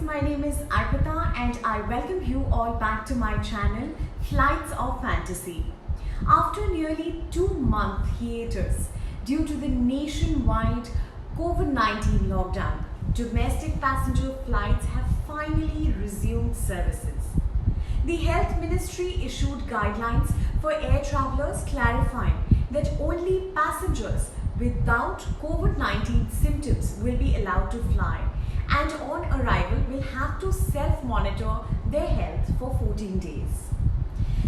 my name is Arpita and I welcome you all back to my channel Flights of Fantasy. After nearly 2-month hiatus due to the nationwide COVID-19 lockdown, domestic passenger flights have finally resumed services. The Health Ministry issued guidelines for air travelers clarifying that only passengers without COVID-19 symptoms will be allowed to fly and on arrival will have to self-monitor their health for 14 days.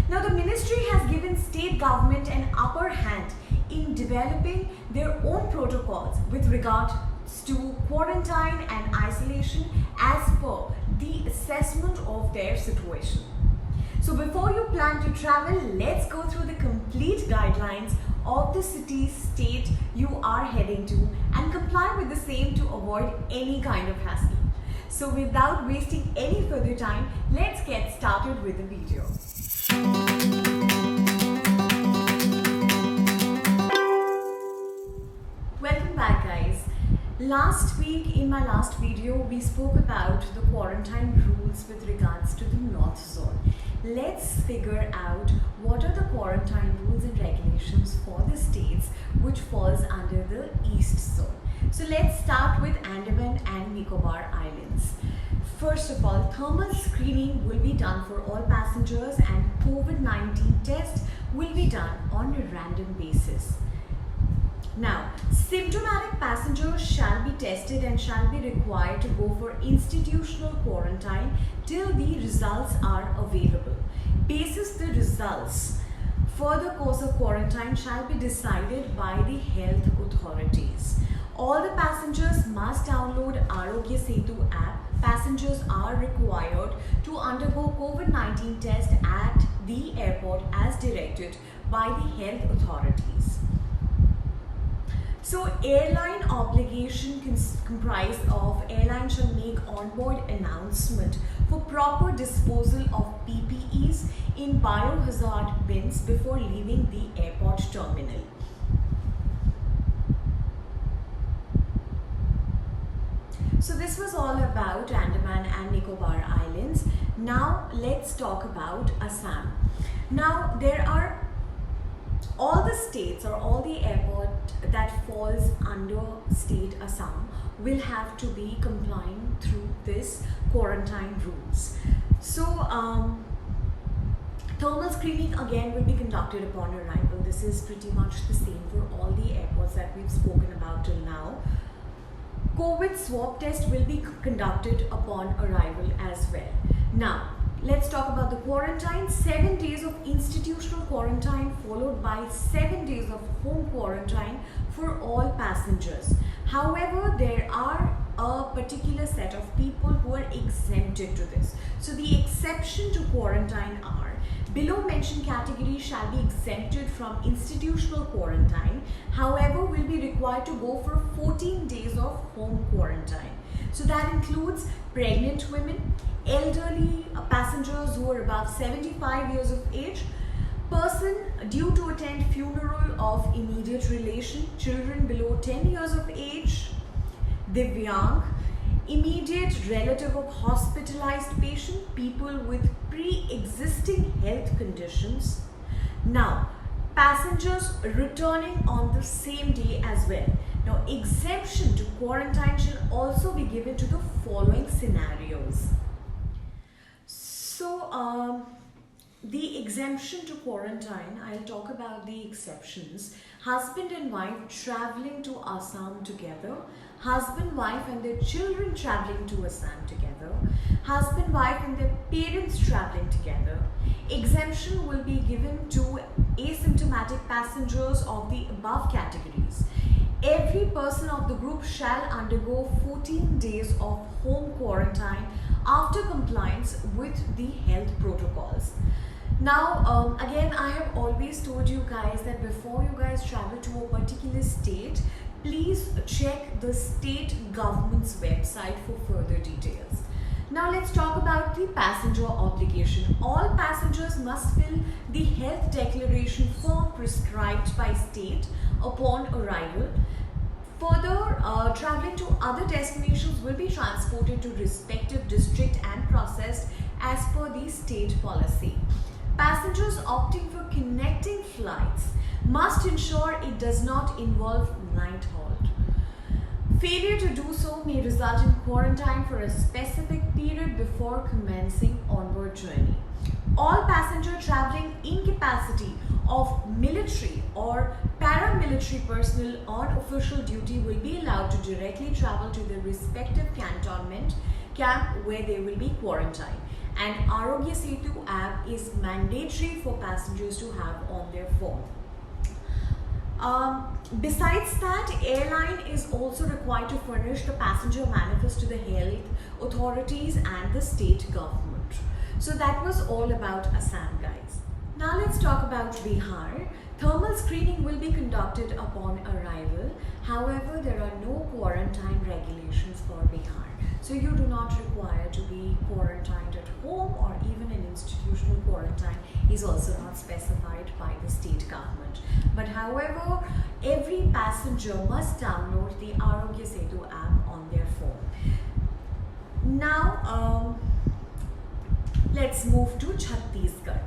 Now the ministry has given state government an upper hand in developing their own protocols with regard to quarantine and isolation as per the assessment of their situation. So before you plan to travel, let's go through the complete guidelines of the city, state you are heading to and comply with the same to avoid any kind of hassle. So without wasting any further time, let's get started with the video. Welcome back guys. Last week in my last video we spoke about the quarantine rules with regards to the North Zone. Let's figure out what are the quarantine rules and regulations for the states which falls under the East Zone. So let's start with Andaman and Nicobar Islands. First of all, thermal screening will be done for all passengers and COVID-19 test will be done on a random basis. Now, symptomatic passengers shall be tested and shall be required to go for institutional quarantine till the results are available. Basis the results, further course of quarantine shall be decided by the health authorities. All the passengers must download Arogya Setu app. Passengers are required to undergo COVID-19 test at the airport as directed by the health authorities. So airline obligation comprised of airline shall make onboard announcement for proper disposal of PPEs in biohazard bins before leaving the airport terminal. So this was all about Andaman and Nicobar Islands. Now let's talk about Assam. Now there are all the states or all the airport that falls under state Assam will have to be complying through this quarantine rules. So thermal screening again will be conducted upon arrival. This is pretty much the same for all the airports that we've spoken about till now. COVID swab test will be conducted upon arrival as well. Now let's talk about the quarantine. 7 days of institutional quarantine followed by 7 days of home quarantine for all passengers. However, there are a particular set of people who are exempted to this. So the exception to quarantine are below mentioned categories shall be exempted from institutional quarantine. However, will be required to go for 14 days of home quarantine. So that includes pregnant women, elderly passengers who are above 75 years of age, person due to attend funeral of immediate relation, children below 10 years of age, Divyang, immediate relative of hospitalized patient, people with pre-existing health conditions. Now, passengers returning on the same day as well. Now, exemption to quarantine shall also be given to the following scenarios. So, the exemption to quarantine, I'll talk about the exceptions. Husband and wife traveling to Assam together, husband, wife and their children traveling to Assam together, husband, wife and their parents traveling together. Exemption will be given to asymptomatic passengers of the above categories. Every person of the group shall undergo 14 days of home quarantine after compliance with the health protocols. Now, again, I have always told you guys that before you guys travel to a particular state, please check the state government's website for further details. Now let's talk about the passenger obligation. All passengers must fill the health declaration form prescribed by state upon arrival. Further, traveling to other destinations will be transported to respective district and processed as per the state policy. Passengers opting for connecting flights must ensure it does not involve night halt. Failure to do so may result in quarantine for a specific period before commencing onward journey. All passenger traveling in capacity of military or paramilitary personnel on official duty will be allowed to directly travel to their respective cantonment camp where they will be quarantined. And Arogya Setu app is mandatory for passengers to have on their phone. Besides that, airline is also required to furnish the passenger manifest to the health authorities and the state government. So that was all about Assam, guys. Now let's talk about Bihar. Thermal screening will be conducted upon arrival. However, there are no quarantine regulations for Bihar. So you do not require to be quarantined at home, or even an institutional quarantine is also not specified by the state government. But however, every passenger must download the Arogya Setu app on their phone. Now, let's move to Chhattisgarh.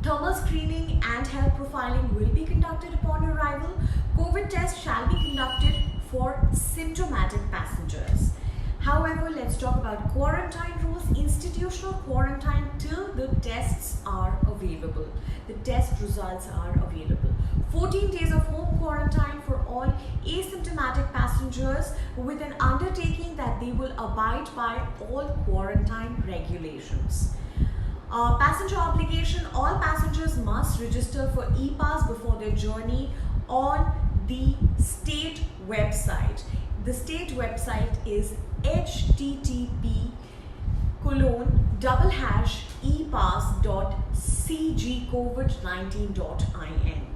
Thermal screening and health profiling will be conducted upon arrival. COVID test shall be conducted for symptomatic passengers. However, let's talk about quarantine rules. Institutional quarantine till the tests are available. The test results are available. 14 days of home quarantine for all asymptomatic passengers, with an undertaking that they will abide by all quarantine regulations. Passenger obligation: all passengers must register for e-pass before their journey on the state website. The state website is http://epass.cgcovid19.in.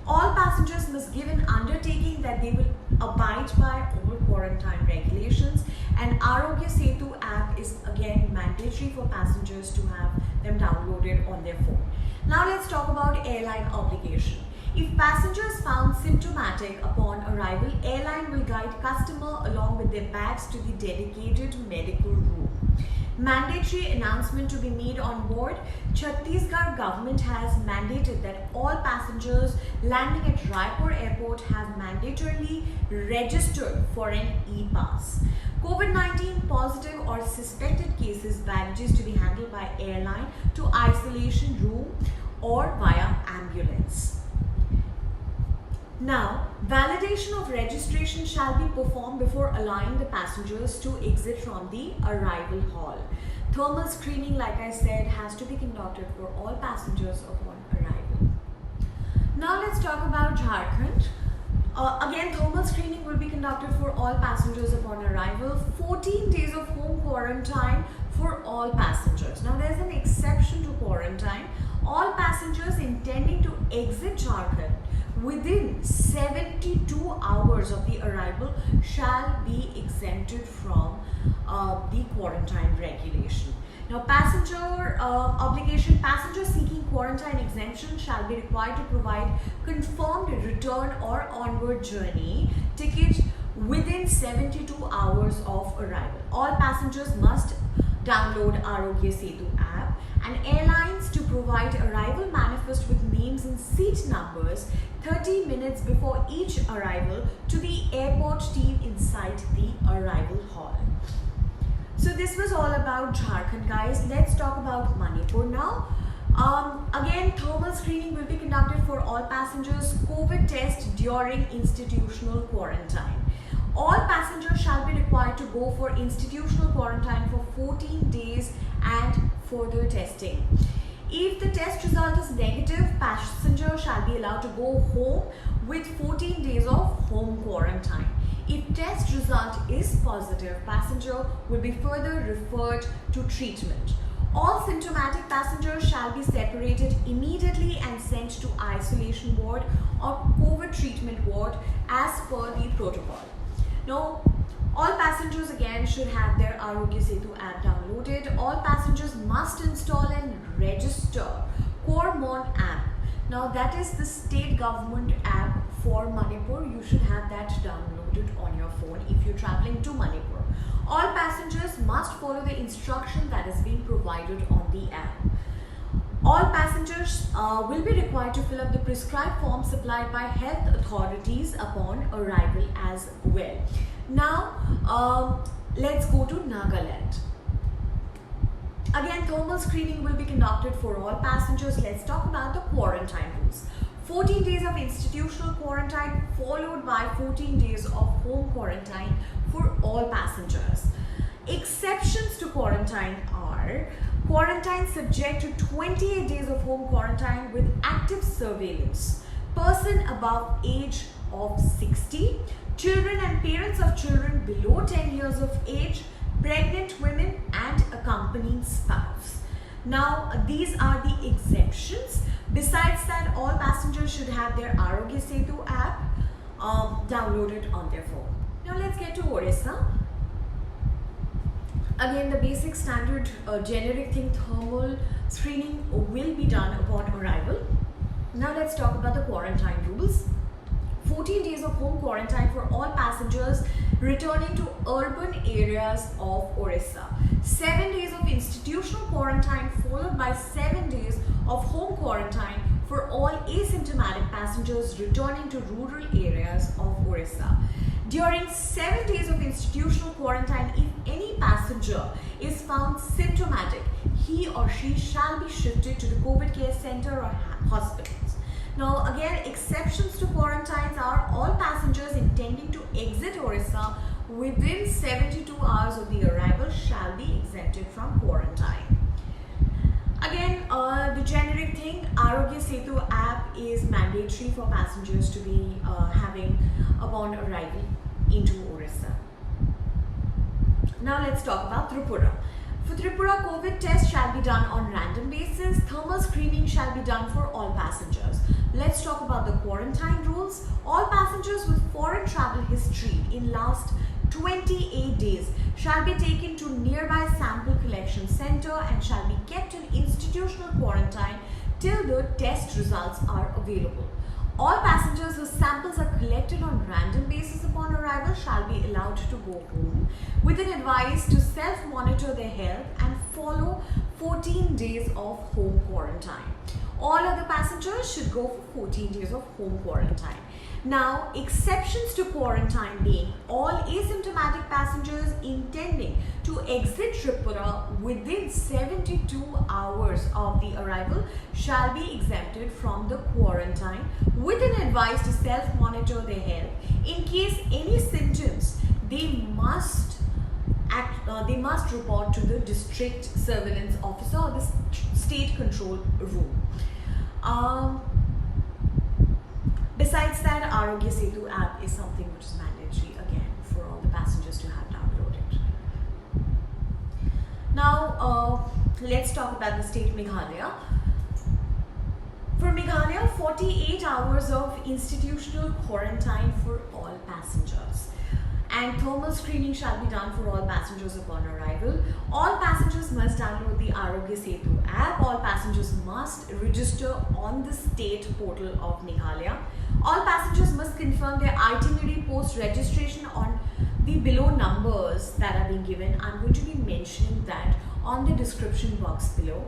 All passengers must give an undertaking that they will abide by all quarantine regulations, and Arogya Setu app is again mandatory for passengers to have them downloaded on their phone. Now let's talk about airline obligation. If passengers found symptomatic upon arrival, airline will guide customer along with their bags to the dedicated medical room. Mandatory announcement to be made on board. Chhattisgarh government has mandated that all passengers landing at Raipur airport have mandatorily registered for an e-pass. COVID-19 positive or suspected cases baggages to be handled by airline to isolation room or via ambulance. Now, validation of registration shall be performed before allowing the passengers to exit from the arrival hall. Thermal screening, like I said, has to be conducted for all passengers upon arrival. Now let's talk about Jharkhand. Again, thermal screening will be conducted for all passengers upon arrival. 14 days of home quarantine for all passengers. Now there's an exception to quarantine. All passengers intending to exit Jharkhand within 72 hours of the arrival shall be exempted from the quarantine regulation. Now, passenger obligation: passengers seeking quarantine exemption shall be required to provide confirmed return or onward journey ticket within 72 hours of arrival. All passengers must download Arogya Setu app, and airlines to provide arrival manifest with names and seat numbers 30 minutes before each arrival to the airport team inside the arrival hall. So this was all about Jharkhand, guys. Let's talk about Manipur now. Again, thermal screening will be conducted for all passengers. COVID test during institutional quarantine. All passengers shall be required to go for institutional quarantine for 14 days and further testing. If the test result is negative, passenger shall be allowed to go home with 14 days of home quarantine. If test result is positive, passenger will be further referred to treatment. All symptomatic passengers shall be separated immediately and sent to isolation ward or COVID treatment ward as per the protocol. Now, all passengers again should have their Arogya Setu app downloaded. All passengers must install and register Cormon app Now that is the state government app for Manipur. You should have that downloaded on your phone if you're traveling to Manipur. All passengers must follow the instruction that is being provided on the app. All passengers will be required to fill up the prescribed form supplied by health authorities upon arrival as well. Now, let's go to Nagaland. Again, thermal screening will be conducted for all passengers. Let's talk about the quarantine rules. 14 days of institutional quarantine followed by 14 days of home quarantine for all passengers. Exceptions to quarantine are quarantine subject to 28 days of home quarantine with active surveillance, person above age of 60, children and parents of children below 10 years of age, pregnant women and accompanying spouse. Now these are the exemptions. Besides that, all passengers should have their Arogya Setu app downloaded on their phone. Now let's get to Orissa. Again, the basic standard generic thing, thermal screening will be done upon arrival. Now let's talk about the quarantine rules. 14 days of home quarantine for all passengers returning to urban areas of Orissa. 7 days of institutional quarantine followed by 7 days of home quarantine for all asymptomatic passengers returning to rural areas of Orissa. During 7 days of institutional quarantine, if any passenger is found symptomatic, he or she shall be shifted to the COVID care center or hospitals. Now again, exceptions to quarantines are all passengers intending to exit Orissa within 72 hours of the arrival shall be exempted from quarantine. Again, the generic thing, Arogya Setu app is mandatory for passengers to be having upon arrival into Orissa. Now let's talk about Tripura. For Tripura, COVID test shall be done on random basis. Thermal screening shall be done for all passengers. Let's talk about the quarantine rules. All passengers with foreign travel history in last 28 days shall be taken to nearby sample collection center and shall be kept in institutional quarantine till the test results are available. All passengers whose samples are collected on random basis upon arrival shall be allowed to go home with an advice to self-monitor their health and follow 14 days of home quarantine. All other passengers should go for 14 days of home quarantine. Now, exceptions to quarantine being all asymptomatic passengers intending to exit Tripura within 72 hours of the arrival shall be exempted from the quarantine with an advice to self-monitor their health. In case any symptoms, they must report to the district surveillance officer or the state control room. Besides that, Arogya Setu app is something which is mandatory again for all the passengers to have downloaded. Now, let's talk about the state Meghalaya. For Meghalaya, 48 hours of institutional quarantine for all passengers. And thermal screening shall be done for all passengers upon arrival. All passengers must download the Arogya Setu app. All passengers must register on the state portal of Meghalaya. All passengers must confirm their itinerary post registration on the below numbers that are being given. I'm going to be mentioning that on the description box below.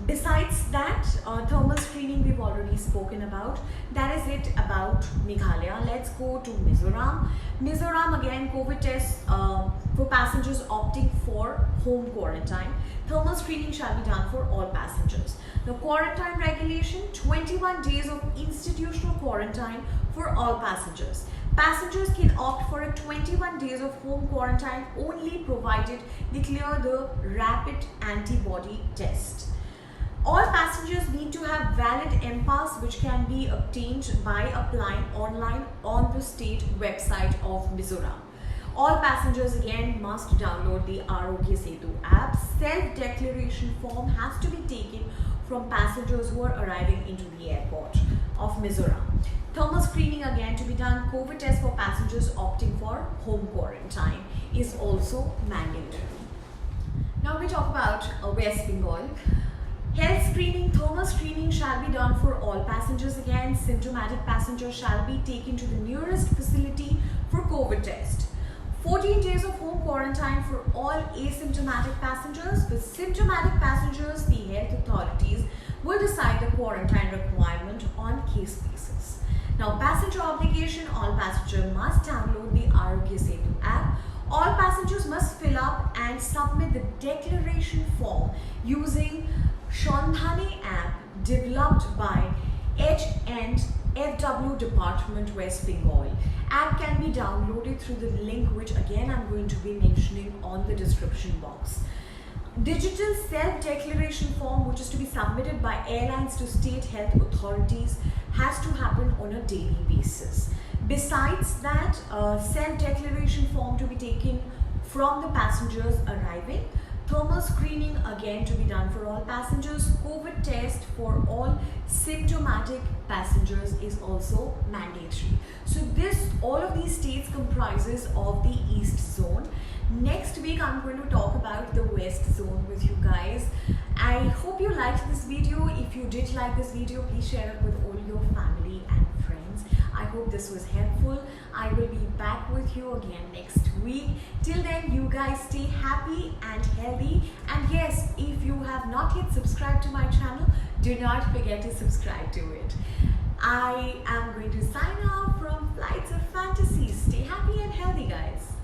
Besides that, thermal screening we've already spoken about. That is it about Meghalaya. Let's go to Mizoram. Mizoram, again, COVID tests for passengers opting for home quarantine. Thermal screening shall be done for all passengers. The quarantine regulation, 21 days of institutional quarantine for all passengers. Passengers can opt for a 21 days of home quarantine only provided they clear the rapid antibody test. All passengers need to have valid MPass which can be obtained by applying online on the state website of Mizoram. All passengers again must download the Arogya Setu app. Self-declaration form has to be taken from passengers who are arriving into the airport of Mizoram. Thermal screening again to be done. COVID test for passengers opting for home quarantine is also mandatory. Now we talk about West Bengal. Health screening, thermal screening shall be done for all passengers again. Symptomatic passengers shall be taken to the nearest facility for COVID test. 14 days of home quarantine for all asymptomatic passengers. With symptomatic passengers, the health authorities will decide the quarantine requirement on case basis. Now, passenger obligation, all passengers must download the Arogya Setu app. All passengers must fill up and submit the declaration form using Shandhani app developed by HNFW Department, West Bengal. App can be downloaded through the link which again I'm going to be mentioning on the description box. Digital self-declaration form, which is to be submitted by airlines to state health authorities, has to happen on a daily basis. Besides that, self-declaration form to be taken from the passengers arriving, thermal screening again to be done for all passengers, COVID test for all symptomatic passengers is also mandatory. So all of these states comprises of the East Zone. Next week I'm going to talk about the West Zone with you guys. I hope you liked this video. If you did like this video, please share it with all your family and friends. I hope this was helpful. I will be back with you again next week. Till then, you guys stay happy and healthy. And yes, if you have not yet subscribed to my channel, do not forget to subscribe to it. I am going to sign off from Flights of Fantasy. Stay happy and healthy, guys.